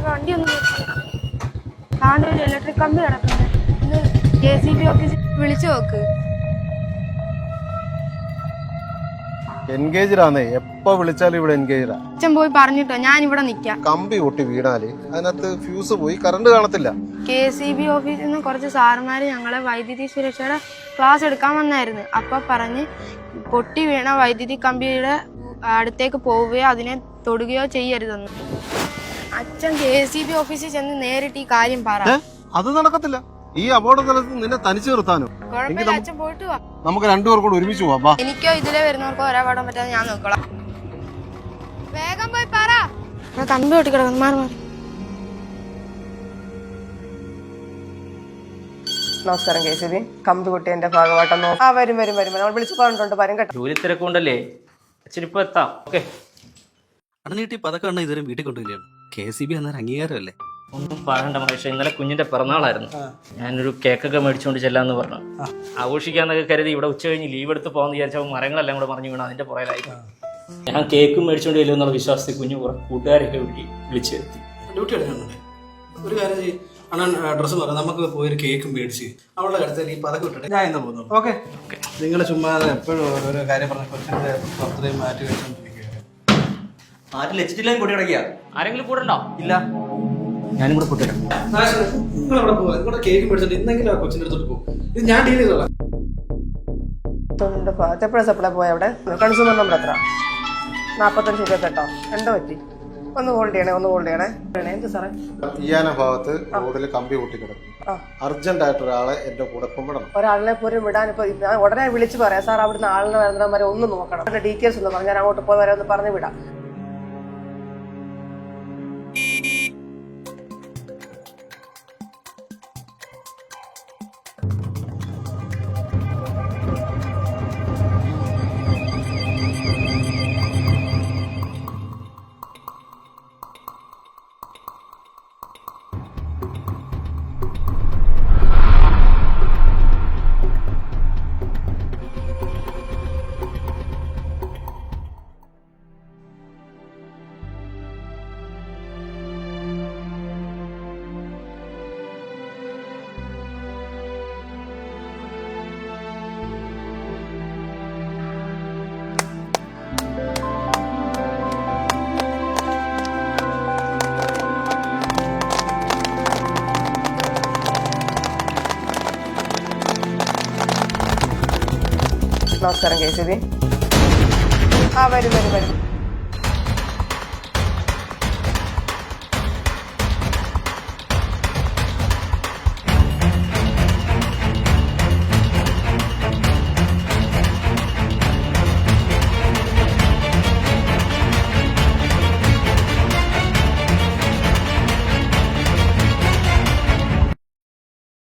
വണ്ടി ഒന്നും താണ്ട് ഒരു ഇലക്ട്രിക് കമ്പി കിടക്കുന്നത്. ഇന്ന് KCB ഓഫീസിൽ വിളിച്ചു നോക്ക്. എൻഗേജാന്നേ, എപ്പോ വിളിച്ചാലും ഇവിടെ എൻഗേജാ. അച്ഛൻ പോയി പറഞ്ഞിട്ടോ, ഞാൻ ഇവിടെ നിക്കാം. കമ്പി പൊട്ടി വീണാല് അതിനകത്ത് ഫ്യൂസ് പോയി കറണ്ട് കാണത്തില്ല. KCB ഓഫീസിൽ നിന്ന് കുറച്ച് സാറുമാര് ഞങ്ങളെ വൈദ്യുതി സുരക്ഷയുടെ ക്ലാസ് എടുക്കാൻ വന്നായിരുന്നു. അപ്പൊ പറഞ്ഞ് പൊട്ടി വീണ വൈദ്യുതി കമ്പിയുടെ അടുത്തേക്ക് പോവുകയോ അതിനെ തൊടുകയോ ചെയ്യരുതെന്ന്. അച്ഛൻ KCB ഓഫീസിൽ ചെന്ന് നേരിട്ട് ഈ കാര്യം പറ. അത് നടക്കത്തില്ല. ഈ അപകട സ്ഥലത്ത് നിന്നെ തനിച്ചു നിർത്താനോ? കുഴപ്പമില്ല, അച്ഛൻ പോയിട്ട് വാ. നമുക്ക് രണ്ടുപേർ കൂടെ ഒരുമിച്ച് പോവാം. എനിക്കോ ഇതിലെ വരുന്നവർക്കോ ഒരാപാടാൻ പറ്റാതെ ഞാൻ നോക്കളാം. വേഗം പോയി പറ. കമ്പി പൊട്ടി കിടക്കുന്നു, മാറി മാറി. നമസ്കാരം KCB. കമ്പി കുട്ടിയുടെ ഭാഗമായിട്ടൊന്നോ വരും നമ്മൾ വിളിച്ചു പറഞ്ഞിട്ടുണ്ട്. വരും കേട്ടോ. ജോലി തിരക്കുണ്ടല്ലേ, അച്ഛനിപ്പോ എത്താം. ഓക്കെ. അടനീട്ടി പതൊക്കെ എണ്ണ ഇതുവരെ വീട്ടിൽ കൊണ്ടുപോയില്ലാണ്. KCB എന്നൊരു അംഗീകാരമല്ലേ? ഒന്നും പറയണ്ട മഹേഷ്, ഇന്നലെ കുഞ്ഞിന്റെ പിറന്നാളായിരുന്നു. ഞാനൊരു കേക്കൊക്കെ മേടിച്ചുകൊണ്ട് ചെല്ലാന്ന് പറഞ്ഞു. ആഘോഷിക്കാന്നൊക്കെ കരുതി ഇവിടെ ഉച്ച കഴിഞ്ഞ് ലീവ് എടുത്ത് പോകാന്ന് വിചാരിച്ചപ്പോൾ മരങ്ങളെല്ലാം കൂടെ മറിഞ്ഞു വീണു. അതിന്റെ പുറകിലായി ഞാൻ കേക്കും മേടിച്ചുകൊണ്ട് ചെല്ലുമെന്നുള്ള വിശ്വാസത്തിൽ കുഞ്ഞു കൂട്ടുകാരൊക്കെ വിളിച്ചു വരുത്തി. ഡ്യൂട്ടി എടുക്കുന്നുണ്ട്. ഒരു കാര്യം ചെയ്യും, അണ്ണൻ ഡ്രസ്സ് പറയാം, നമുക്ക് പോയൊരു കേക്കും മേടിച്ച് അവളുടെ അടുത്ത് ഈ പതൊക്കെ വിട്ടിട്ട് ഞാൻ ഇന്ന് പോകുന്നു. ഓക്കെ. നിങ്ങൾ ചുമ്മാ എപ്പോഴും ഓരോ കാര്യം പറഞ്ഞ കൊച്ചിന്റെ പുറത്തേക്ക് മാറ്റി വെച്ചോണ്ടിരിക്കുക. ആരും ലച്ചിട്ടില്ലാൻ കൂടി കിടക്കുക. ആരെങ്കിലും കൂടെ ഉണ്ടോ? ഇല്ല, ഞാനും കൂടെ കൂട്ടിയിടാം. നിങ്ങൾ അവിടെ പോകാം, നിങ്ങളുടെ കേക്ക് മേടിച്ചിട്ട് ഇന്നെങ്കിലും ആ കൊച്ചിന്റെ അടുത്തോട്ട് പോകും. ഇത് ഞാൻ ഡീൽ ചെയ്തോളാം. എപ്പോഴാണ് സപ്ലൈ പോയ അവിടെ? കൺസ്യൂമർ നമ്പർ എത്ര? 45-28. എന്താ പറ്റി? ഒന്ന് ഹോൾഡ് ചെയ്യണേ. എന്ത് സാറേ? ഈയാന ഭാഗത്ത് റോഡിൽ കമ്പി പൊട്ടി കിടക്കും. അർജന്റ് ആയിട്ട് ഒരാളെ എന്റെ കൂടെ കൊണ്ടുവിടണം. ഒരാളിനെ പോലും വിടാൻ ഇപ്പൊ ഞാൻ ഉടനെ വിളിച്ചു പറയാം. സാർ അവിടുന്ന് ആളിനെ വരുന്ന വരെ ഒന്ന് നോക്കണം. അതിന്റെ ഡീറ്റെയിൽസ് ഒന്ന് പറഞ്ഞു, ഞാൻ അങ്ങോട്ട് പോയി വരെ ഒന്ന് പറഞ്ഞു വിടാം. നമസ്കാരം KCB. വരും